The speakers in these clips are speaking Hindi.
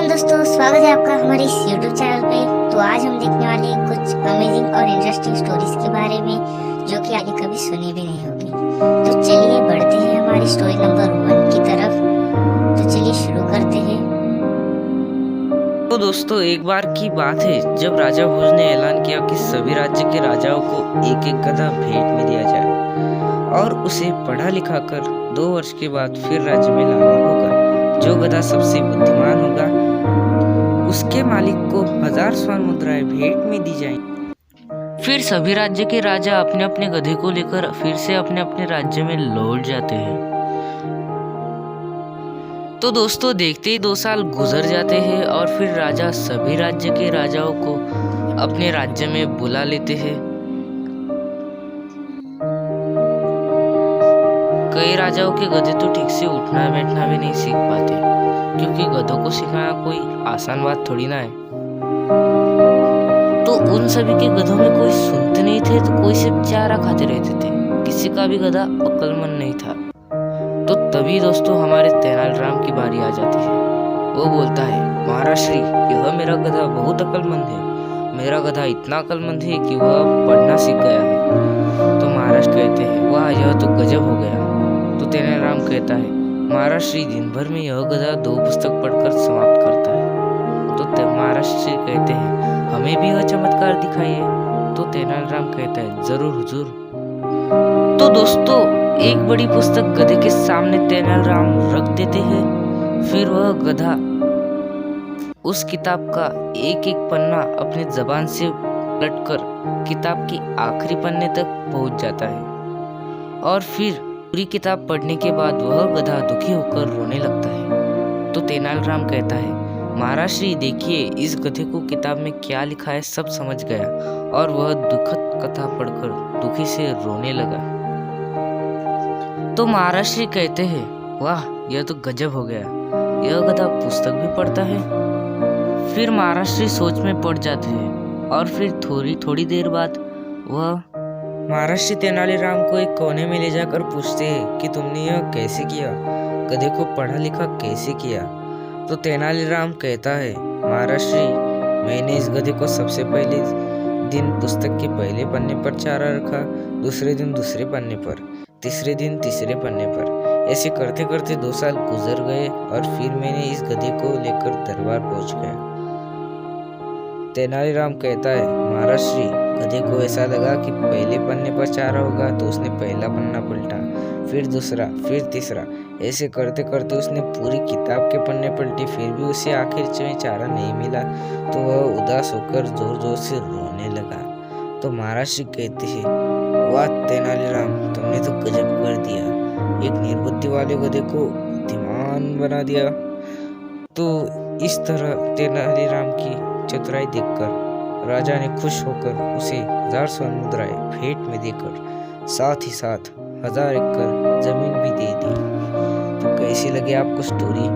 दोस्तों, स्वागत है आपका हमारे इस YouTube चैनल पे। तो आज हम देखने वाले हैं कुछ अमेजिंग और इंटरेस्टिंग स्टोरीज के बारे में जो कि आगे कभी सुनी भी नहीं होगी। तो चलिए बढ़ते हैं हमारी स्टोरी नंबर 1 की तरफ। तो चलिए शुरू करते हैं। तो दोस्तों, एक बार की बात है जब राजा भोज ने ऐलान किया कि सभी राज्य के राजाओं को एक एक गधा भेंट में दिया जाए और उसे पढ़ा लिखा कर 2 वर्ष के बाद फिर राज्य में लाना होगा। जो गधा सबसे बुद्धिमान होगा उसके मालिक को 1000 स्वर्ण मुद्राएं भेंट में दी जाएंगी। फिर सभी राज्य के राजा अपने अपने गधे को लेकर फिर से अपने अपने राज्य में लौट जाते हैं। तो दोस्तों, देखते ही 2 साल गुजर जाते हैं और फिर राजा सभी राज्य के राजाओं को अपने राज्य में बुला लेते हैं। कई राजाओं के गधे तो ठीक से उठना बैठना भी नहीं सीख पाते, क्योंकि गधों को सिखाना कोई आसान बात थोड़ी ना है। तो उन सभी के गधों में कोई सुनते नहीं थे तो कोई सिर्फ चारा खाते रहते थे। किसी का भी गधा अक्लमंद नहीं था। तो तभी दोस्तों हमारे तेनालीराम की बारी आ जाती है। वो बोलता है, महाराज श्री, यह मेरा गधा बहुत अक्लमंद है। मेरा गधा इतना अक्लमंद है कि वह पढ़ना सीख गया है। तो महाराज कहते हैं, वाह, यह तो गजब हो गया। तो तेनालीराम कहता है, महाराज श्री, दिन भर में यह गधा 2 पुस्तक पढ़कर समाप्त करता है। तो महाराज श्री कहते हैं, हमें भी यह चमत्कार दिखाइए। तो तेनालीराम कहता है, जरूर हुजूर। तो दोस्तों, एक बड़ी पुस्तक गधे के सामने तेनालीराम रख देते हैं। फिर वह गधा उस किताब का एक एक पन्ना अपनी जबान से पलटकर किताब के आखिरी पन्ने तक पहुंच जाता है और फिर पूरी किताब पढ़ने के बाद वह गधा दुखी होकर रोने लगता है। तो तेनालीराम कहता है, महाराज श्री, देखिए, इस गधे को किताब में क्या लिखा है सब समझ गया और वह दुखद कथा पढ़कर दुखी से रोने लगा। तो महाराज श्री कहते हैं, वाह, यह तो गजब हो गया। यह गधा पुस्तक भी पढ़ता है। फिर महाराज श्री सोच में पड़ जाते हैं और फिर थोड़ी देर बाद वह महाराज श्री तेनालीराम को एक कोने में ले जाकर पूछते हैं कि तुमने यह कैसे किया, गधे को पढ़ा लिखा कैसे किया। तो तेनालीराम कहता है, महाराज श्री, मैंने इस गधे को सबसे पहले दिन पुस्तक के पहले पन्ने पर चारा रखा, दूसरे दिन दूसरे पन्ने पर, तीसरे दिन तीसरे पन्ने पर। ऐसे करते करते 2 साल गुजर गए और फिर मैंने इस गधे को लेकर दरबार पहुंच गया। तेनालीराम कहता है, महाराज श्री, गधे को ऐसा लगा कि पहले पन्ने पर चारा होगा तो उसने पहला पन्ना पलटा, फिर दूसरा, फिर तीसरा। ऐसे करते करते उसने पूरी किताब के पन्ने पलटे, फिर भी उसे आखिर में चारा नहीं मिला। तो वह उदास होकर जोर जोर से रोने लगा। तो महाराज श्री कहते हैं, वाह तेनालीराम, तुमने तो गजब कर दिया। एक निर्बुद्धि वाले गधे को बुद्धिमान बना दिया। तो इस तरह तेनालीराम की चतुराई देखकर राजा ने खुश होकर उसे 1000 स्वर्ण मुद्राएं भेंट में देकर साथ ही साथ 1000 एकड़ जमीन भी दे दी। तो कैसी लगी आपको स्टोरी?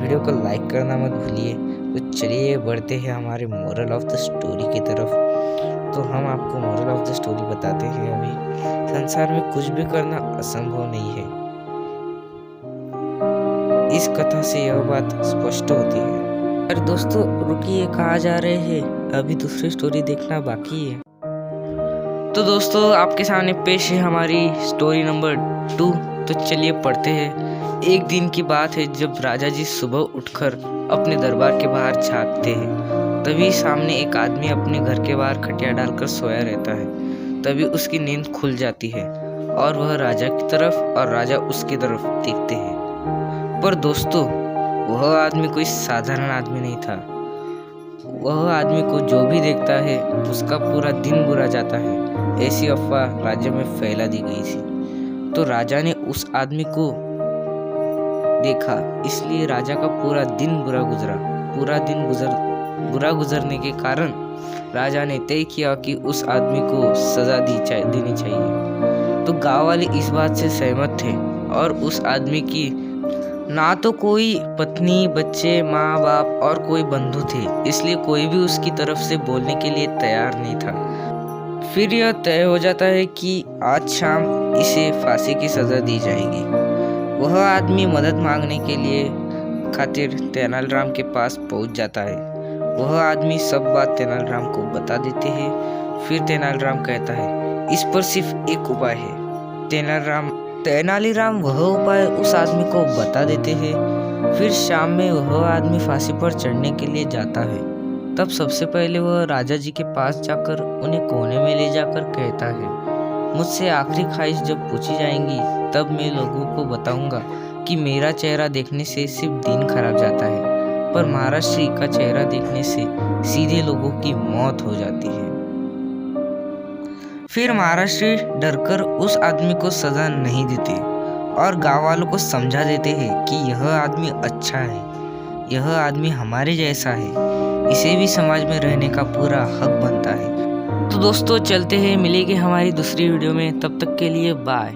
वीडियो को लाइक करना मत भूलिए। तो चलिए बढ़ते हैं हमारे मोरल ऑफ द स्टोरी की तरफ। तो हम आपको मोरल ऑफ द स्टोरी बताते हैं। अभी संसार में कुछ भी करना असंभव नहीं है। इस कथा से यह बात स्पष्ट होती है। अरे दोस्तों, रुकिए, कहाँ जा रहे हैं? अभी दूसरी स्टोरी देखना बाकी है। तो दोस्तों, आपके सामने पेश है हमारी स्टोरी नंबर 2। तो चलिए पढ़ते हैं। एक दिन की बात है जब राजा जी सुबह उठकर अपने दरबार के बाहर झांकते हैं। तभी सामने एक आदमी अपने घर के बाहर खटिया डालकर सोया रहता है। तभी उसकी नींद खुल जाती है और वह राजा की तरफ और राजा उसकी तरफ देखते हैं। पर दोस्तों, वह आदमी कोई साधारण आदमी नहीं था। वह आदमी को जो भी देखता है उसका पूरा दिन बुरा जाता है, ऐसी अफवाह राज्य में फैला दी गई थी। तो राजा ने उस आदमी को देखा, इसलिए राजा का पूरा दिन बुरा गुजरा। बुरा गुजरने के कारण राजा ने तय किया कि उस आदमी को सजा देनी चाहिए। तो गांव वाले इस बात से सहमत थे और उस आदमी की ना तो कोई पत्नी, बच्चे, माँ बाप और कोई बंधु थे, इसलिए कोई भी उसकी तरफ से बोलने के लिए तैयार नहीं था। फिर यह तय हो जाता है कि आज शाम इसे फांसी की सजा दी जाएगी। वह आदमी मदद मांगने के लिए खातिर तेनालीराम के पास पहुंच जाता है। वह आदमी सब बात तेनालीराम को बता देते हैं। फिर तेनालीराम कहता है इस पर सिर्फ एक उपाय है। तेनालीराम वह उपाय उस आदमी को बता देते हैं। फिर शाम में वह आदमी फांसी पर चढ़ने के लिए जाता है। तब सबसे पहले वह राजा जी के पास जाकर उन्हें कोने में ले जाकर कहता है, मुझसे आखिरी ख्वाहिश जब पूछी जाएंगी तब मैं लोगों को बताऊंगा कि मेरा चेहरा देखने से सिर्फ दिन खराब जाता है, पर महाराज श्री का चेहरा देखने से सीधे लोगों की मौत हो जाती है। फिर महाराज श्री डरकर उस आदमी को सजा नहीं देते और गांव वालों को समझा देते हैं कि यह आदमी अच्छा है, यह आदमी हमारे जैसा है, इसे भी समाज में रहने का पूरा हक बनता है। तो दोस्तों चलते हैं, मिलेंगे हमारी दूसरी वीडियो में, तब तक के लिए बाय।